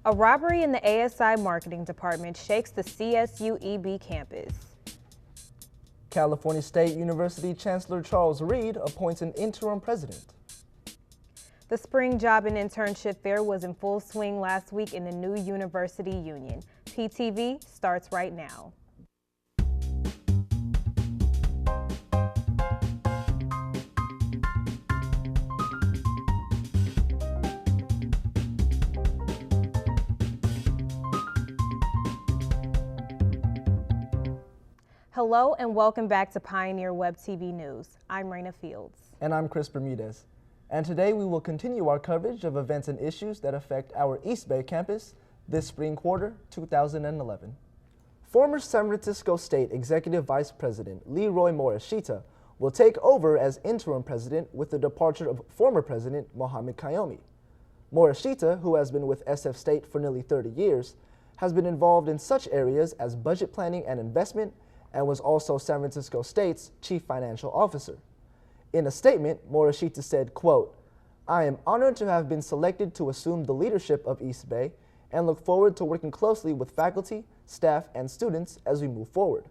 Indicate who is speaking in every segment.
Speaker 1: A robbery in the ASI marketing department shakes the CSU-EB campus.
Speaker 2: California State University Chancellor Charles Reed appoints an interim president.
Speaker 1: The spring job and internship fair was in full swing last week in the new University Union. PTV starts right now. Hello and welcome back to Pioneer Web TV News. I'm Raina Fields.
Speaker 2: And I'm Chris Bermudez. And today we will continue our coverage of events and issues that affect our East Bay campus this spring quarter 2011. Former San Francisco State Executive Vice President Leroy Morishita will take over as interim president with the departure of former President Mohammed Kayumi. Morishita, who has been with SF State for nearly 30 years, has been involved in such areas as budget planning and investment, and was also San Francisco State's chief financial officer. In a statement, Morishita said, quote, "I am honored to have been selected to assume the leadership of East Bay and look forward to working closely with faculty, staff, and students as we move forward.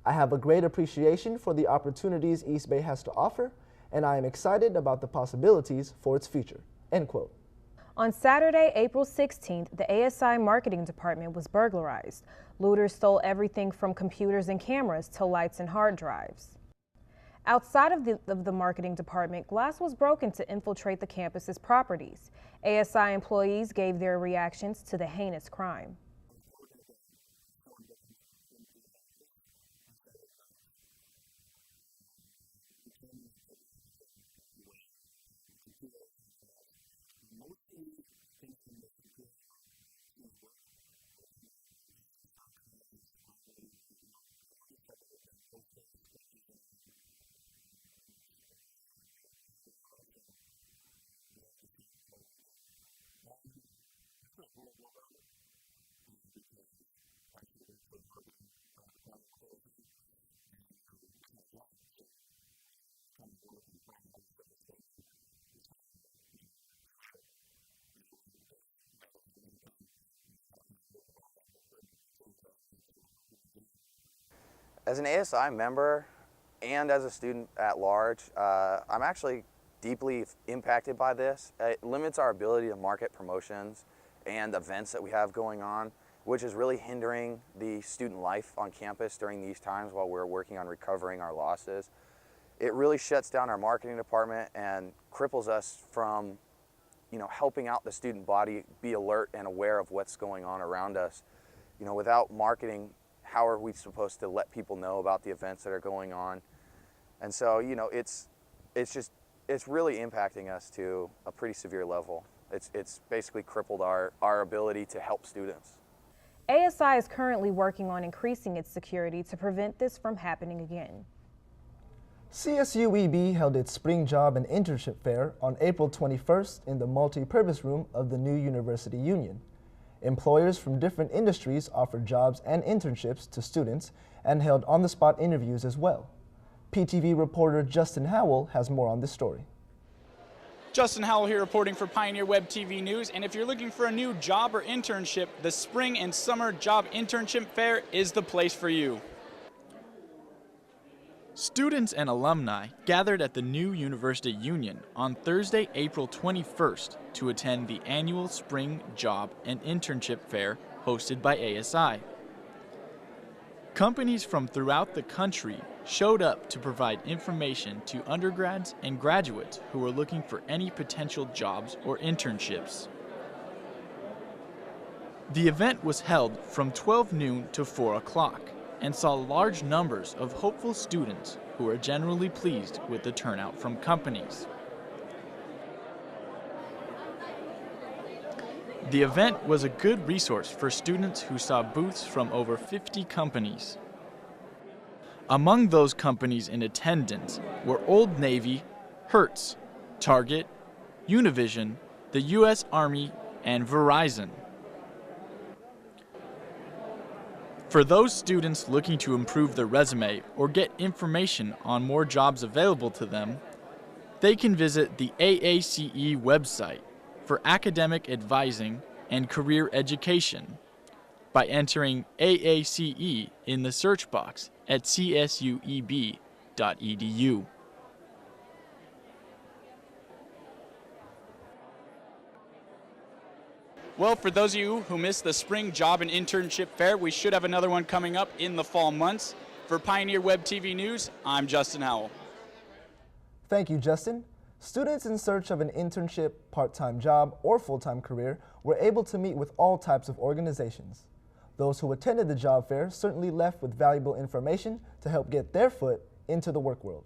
Speaker 2: I have a great appreciation for the opportunities East Bay has to offer, and I am excited about the possibilities for its future." End quote.
Speaker 1: On Saturday, April 16th, the ASI marketing department was burglarized. Looters stole everything from computers and cameras to lights and hard drives. Outside of the marketing department, glass was broken to infiltrate the campus's properties. ASI employees gave their reactions to the heinous crime.
Speaker 3: As an ASI member and as a student at large, I'm actually deeply impacted by this. It limits our ability to market promotions and events that we have going on, which is really hindering the student life on campus during these times while we're working on recovering our losses. It really shuts down our marketing department and cripples us from, helping out the student body be alert and aware of what's going on around us. Without marketing, how are we supposed to let people know about the events that are going on? And so, it's really impacting us to a pretty severe level. It's basically crippled our ability to help students.
Speaker 1: ASI is currently working on increasing its security to prevent this from happening again.
Speaker 2: CSU-EB held its spring job and internship fair on April 21st in the multi-purpose room of the new University Union. Employers from different industries offered jobs and internships to students and held on-the-spot interviews as well. PTV reporter Justin Howell has more on this story.
Speaker 4: Justin Howell here reporting for Pioneer Web TV News, and if you're looking for a new job or internship, the Spring and Summer Job Internship Fair is the place for you. Students and alumni gathered at the new University Union on Thursday, April 21st to attend the annual Spring Job and Internship Fair hosted by ASI. Companies from throughout the country showed up to provide information to undergrads and graduates who were looking for any potential jobs or internships. The event was held from 12 noon to 4 o'clock. And saw large numbers of hopeful students who were generally pleased with the turnout from companies. The event was a good resource for students who saw booths from over 50 companies. Among those companies in attendance were Old Navy, Hertz, Target, Univision, the U.S. Army, and Verizon. For those students looking to improve their resume or get information on more jobs available to them, they can visit the AACE website for academic advising and career education by entering AACE in the search box at csueb.edu. Well, for those of you who missed the spring job and internship fair, we should have another one coming up in the fall months. For Pioneer Web TV News, I'm Justin Howell.
Speaker 2: Thank you, Justin. Students in search of an internship, part-time job, or full-time career were able to meet with all types of organizations. Those who attended the job fair certainly left with valuable information to help get their foot into the work world.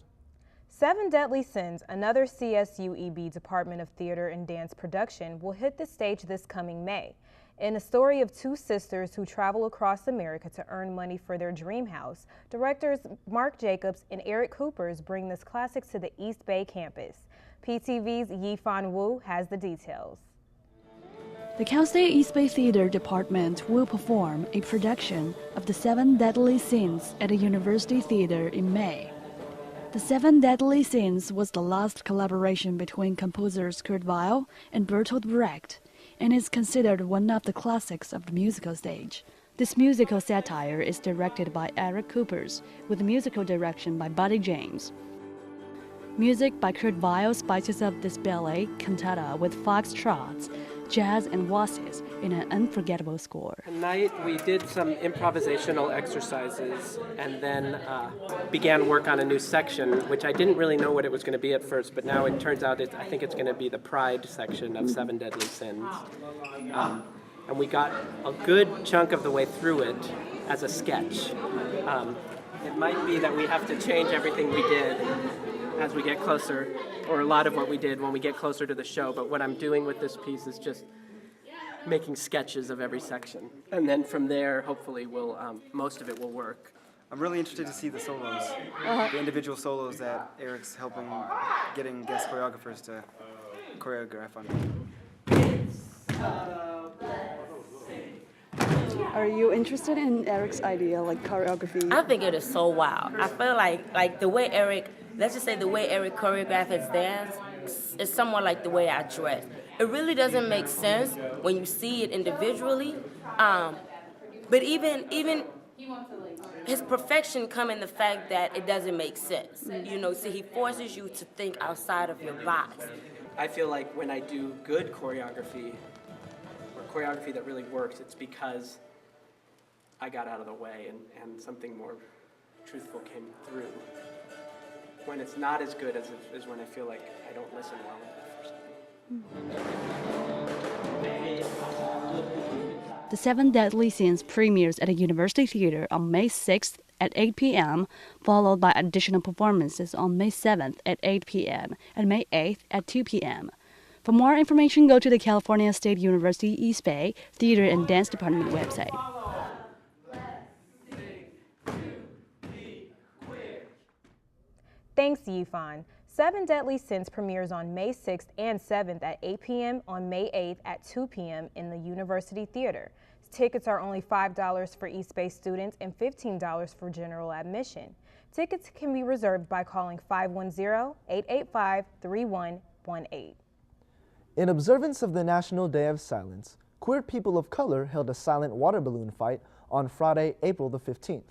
Speaker 1: Seven Deadly Sins, another CSUEB Department of Theater and Dance production, will hit the stage this coming May. In a story of two sisters who travel across America to earn money for their dream house, directors Mark Jacobs and Eric Coopers bring this classic to the East Bay campus. PTV's Yifan Wu has the details.
Speaker 5: The Cal State East Bay Theater Department will perform a production of The Seven Deadly Sins at the University Theater in May. The Seven Deadly Sins was the last collaboration between composers Kurt Weill and Bertolt Brecht, and is considered one of the classics of the musical stage. This musical satire is directed by Eric Coopers, with musical direction by Buddy James. Music by Kurt Weill spices up this ballet cantata with foxtrots, jazz, and waltzes in an unforgettable score.
Speaker 6: Tonight we did some improvisational exercises and then began work on a new section, which I didn't really know what it was going to be at first, but now it turns out I think it's going to be the Pride section of Seven Deadly Sins. And we got a good chunk of the way through it as a sketch. It might be that we have to change everything we did as we get closer, or a lot of what we did when we get closer to the show, but what I'm doing with this piece is just making sketches of every section. And then from there, hopefully, most of it will work.
Speaker 7: I'm really interested to see the solos, the individual solos that Eric's helping getting guest choreographers to choreograph on.
Speaker 8: Are you interested in Eric's idea, like choreography?
Speaker 9: I think it is so wild. I feel like the way Eric, let's just say the way Eric choreographed his dance is somewhat like the way I dress. It really doesn't make sense when you see it individually, but even his perfection come in the fact that it doesn't make sense. You know, so he forces you to think outside of your box.
Speaker 6: I feel like when I do good choreography, or choreography that really works, it's because I got out of the way and something more truthful came through. When it's not as good as when I feel like I don't listen well enough or something.
Speaker 5: The Seven Deadly Sins premieres at the University Theater on May 6th at 8 p.m., followed by additional performances on May 7th at 8 p.m. and May 8th at 2 p.m. For more information, go to the California State University East Bay Theater and Dance Department website.
Speaker 1: Thanks, Yifan. Seven Deadly Sins premieres on May 6th and 7th at 8 p.m. on May 8th at 2 p.m. in the University Theater. Tickets are only $5 for East Bay students and $15 for general admission. Tickets can be reserved by calling 510-885-3118.
Speaker 2: In observance of the National Day of Silence, queer people of color held a silent water balloon fight on Friday, April the 15th.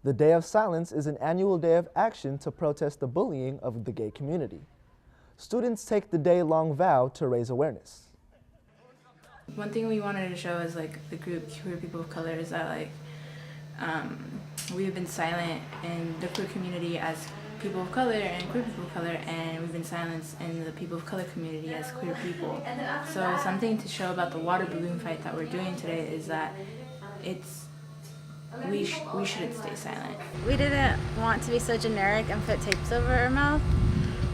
Speaker 2: The Day of Silence is an annual day of action to protest the bullying of the gay community. Students take the day-long vow to raise awareness.
Speaker 10: One thing we wanted to show as like the group Queer People of Color is that we have been silent in the queer community as people of color and queer people of color, and we've been silenced in the people of color community as queer people. So something to show about the water balloon fight that we're doing today is that we shouldn't stay silent.
Speaker 11: We didn't want to be so generic and put tapes over our mouth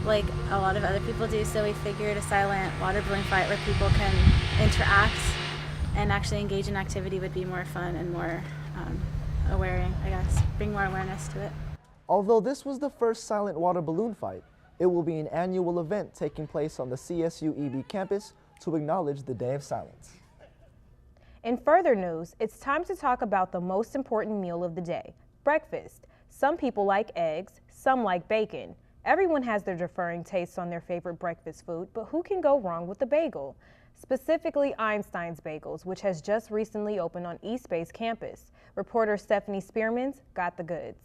Speaker 11: like a lot of other people do, so we figured a silent water balloon fight where people can interact and actually engage in activity would be more fun and more aware, I guess, bring more awareness to it.
Speaker 2: Although this was the first silent water balloon fight, it will be an annual event taking place on the CSUEB campus to acknowledge the Day of Silence.
Speaker 1: In further news, it's time to talk about the most important meal of the day, breakfast. Some people like eggs, some like bacon. Everyone has their differing tastes on their favorite breakfast food, but who can go wrong with a bagel? specifically Einstein's Bagels, which has just recently opened on East Bay's campus. Reporter Stephanie Spearman's got the goods.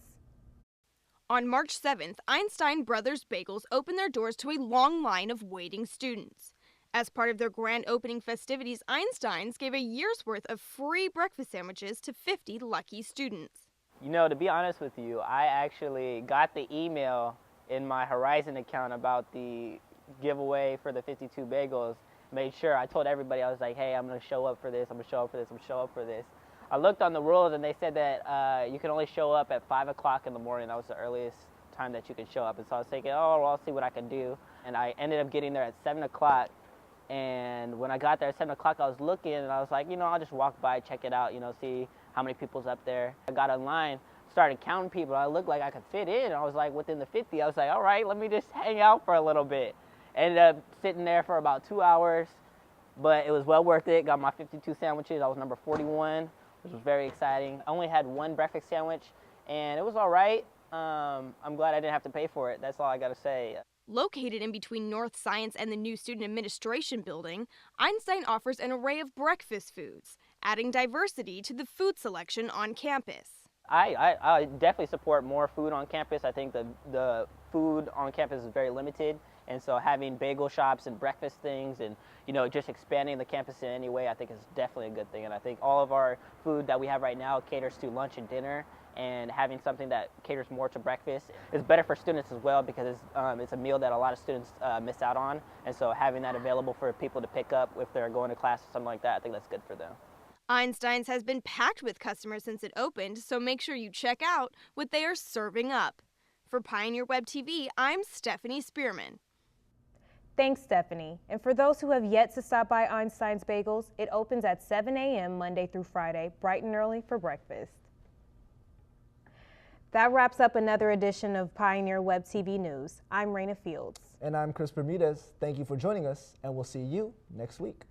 Speaker 12: On March 7th, Einstein Brothers Bagels opened their doors to a long line of waiting students. As part of their grand opening festivities, Einstein's gave a year's worth of free breakfast sandwiches to 50 lucky students.
Speaker 13: You know, to be honest with you, I actually got the email in my Horizon account about the giveaway for the 52 bagels. Made sure, I told everybody, I was like, hey, I'm going to show up for this, I'm going to show up for this, I'm going to show up for this. I looked on the rules and they said that you can only show up at 5 o'clock in the morning. That was the earliest time that you could show up. And so I was thinking, oh, well, I'll see what I can do. And I ended up getting there at 7 o'clock. And when I got there at 7 o'clock, I was looking and I was like, you know, I'll just walk by, check it out, you know, see how many people's up there. I got online, started counting people. I looked like I could fit in. I was like within the 50. I was like, all right, let me just hang out for a little bit. Ended up sitting there for about 2 hours, but it was well worth it. Got my 52 sandwiches. I was number 41. Which was very exciting. I only had one breakfast sandwich, and it was all right. I'm glad I didn't have to pay for it. That's all I got to say.
Speaker 12: Located in between North Science and the new Student Administration Building, Einstein offers an array of breakfast foods, adding diversity to the food selection on campus.
Speaker 13: I definitely support more food on campus. I think the food on campus is very limited. And so having bagel shops and breakfast things and, you know, just expanding the campus in any way, I think is definitely a good thing. And I think all of our food that we have right now caters to lunch and dinner, and having something that caters more to breakfast is better for students as well, because it's a meal that a lot of students miss out on. And so having that available for people to pick up if they're going to class or something like that, I think that's good for them.
Speaker 12: Einstein's has been packed with customers since it opened, so make sure you check out what they are serving up. For Pioneer Web TV, I'm Stephanie Spearman.
Speaker 1: Thanks, Stephanie. And for those who have yet to stop by Einstein's Bagels, it opens at 7 a.m. Monday through Friday, bright and early for breakfast. That wraps up another edition of Pioneer Web TV News. I'm Raina Fields.
Speaker 2: And I'm Chris Bermudez. Thank you for joining us, and we'll see you next week.